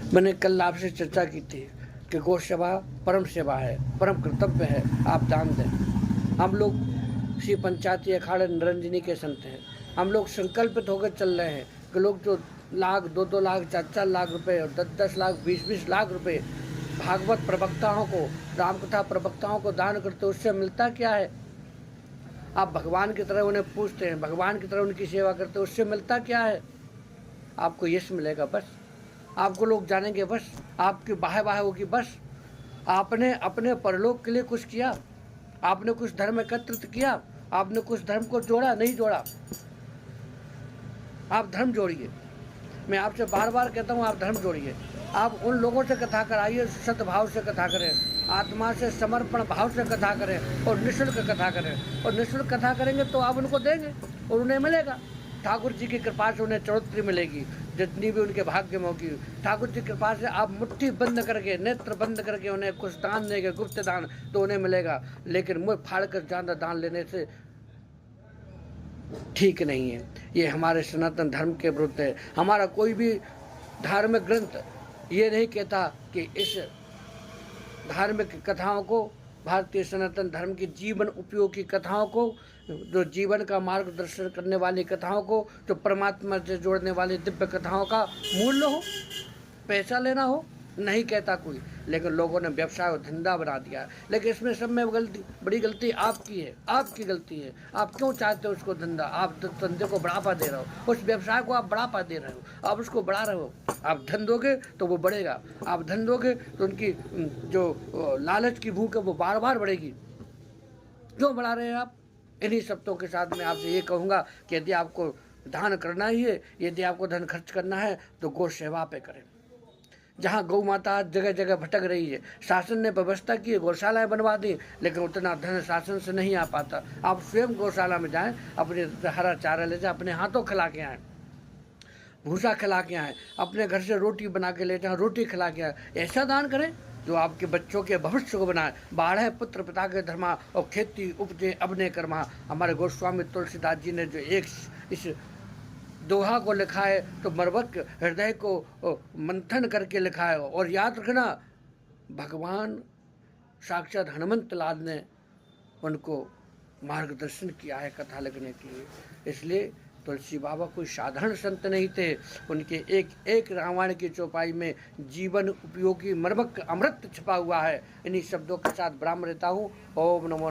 मैंने कल आपसे चर्चा की थी कि गौ सेवा परम सेवा है, परम कर्तव्य है, आप दान दें। हम लोग श्री पंचायती अखाड़े निरंजनी के संत हैं। हम लोग संकल्पित होकर चल रहे हैं कि लोग जो लाख, 2-2 लाख, 4-4 लाख रुपए और 10-10 लाख, 20-20 लाख रुपए भागवत प्रवक्ताओं को, रामकथा प्रवक्ताओं को दान करते, उससे मिलता क्या है? आप भगवान की तरह उन्हें पूछते हैं, भगवान की तरह उनकी सेवा करते, उससे मिलता क्या है? आपको यश मिलेगा बस, आपको लोग जानेंगे बस, आपकी वाह होगी बस। आपने अपने परलोक के लिए कुछ किया, आपने कुछ धर्म एकत्रित किया, आपने कुछ धर्म को जोड़ा, नहीं जोड़ा। आप धर्म जोड़िए, मैं आपसे बार बार कहता हूँ, आप धर्म जोड़िए। आप उन लोगों से कथा कराइए, सद्भाव से कथा करें, आत्मा से समर्पण भाव से कथा करें और निःशुल्क कथा करें। और निःशुल्क कथा करेंगे तो आप उनको देंगे और उन्हें मिलेगा। ठाकुर जी की कृपा से उन्हें चढ़ोतरी मिलेगी, जितनी भी उनके भाग्य में होगी। ठाकुर जी की कृपा से आप मुट्ठी बंद करके, नेत्र बंद करके उन्हें कुछ दान देंगे, गुप्त दान, तो उन्हें मिलेगा। लेकिन मुँह फाड़ कर ज़्यादा दान लेने से ठीक नहीं है। ये हमारे सनातन धर्म के विरुद्ध है। हमारा कोई भी धार्मिक ग्रंथ ये नहीं कहता कि इस धार्मिक कथाओं को, भारतीय सनातन धर्म की जीवन उपयोगी कथाओं को, जो जीवन का मार्गदर्शन करने वाली कथाओं को, जो परमात्मा से जोड़ने वाली दिव्य कथाओं का मूल्य हो, पैसा लेना हो, नहीं कहता कोई। लेकिन लोगों ने व्यवसाय और धंधा बना दिया है। लेकिन इसमें सब में बड़ी गलती आपकी है, आपकी गलती है। आप क्यों चाहते हो उसको धंधा? आप धंधे को बढ़ावा दे रहे हो, उस व्यवसाय को आप बढ़ावा दे रहे हो, आप उसको बढ़ा रहे हो। आप धन दोगे तो वो बढ़ेगा, आप धन दोगे तो उनकी जो लालच की भूख है वो बार बार बढ़ेगी। क्यों बढ़ा रहे हैं आप? इन्हीं शब्दों के साथ मैं आपसे ये कहूँगा कि यदि आपको दान करना ही है, यदि आपको धन खर्च करना है, तो गौ सेवा पे करें। जहाँ गौ माता जगह जगह भटक रही है, शासन ने व्यवस्था की है, गौशालाएं बनवा दी, लेकिन उतना धन शासन से नहीं आ पाता। आप स्वयं गौशाला में जाएं, अपने हरा चारा ले जाएं, अपने हाथों खिला के आएँ, भूसा खिला के आएँ, अपने घर से रोटी बना के ले जाएं, रोटी खिला के आएँ। ऐसा दान करें जो आपके बच्चों के भविष्य को बनाए। बाढ़ पुत्र पिता के धर्मा और खेती उपजे अपने कर्मा। हमारे गोस्वामी तुलसीदास जी ने जो एक इस दोहा को लिखा है, तो मरवक हृदय को मंथन करके लिखा है। और याद रखना, भगवान साक्षात हनुमंत लाल ने उनको मार्गदर्शन किया है कथा लिखने के लिए। इसलिए तुलसी बाबा कोई साधारण संत नहीं थे। उनके एक एक रामायण की चौपाई में जीवन उपयोगी मर्मक अमृत छिपा हुआ है। इन्हीं शब्दों के साथ विराम लेता हूँ। ओम नमो।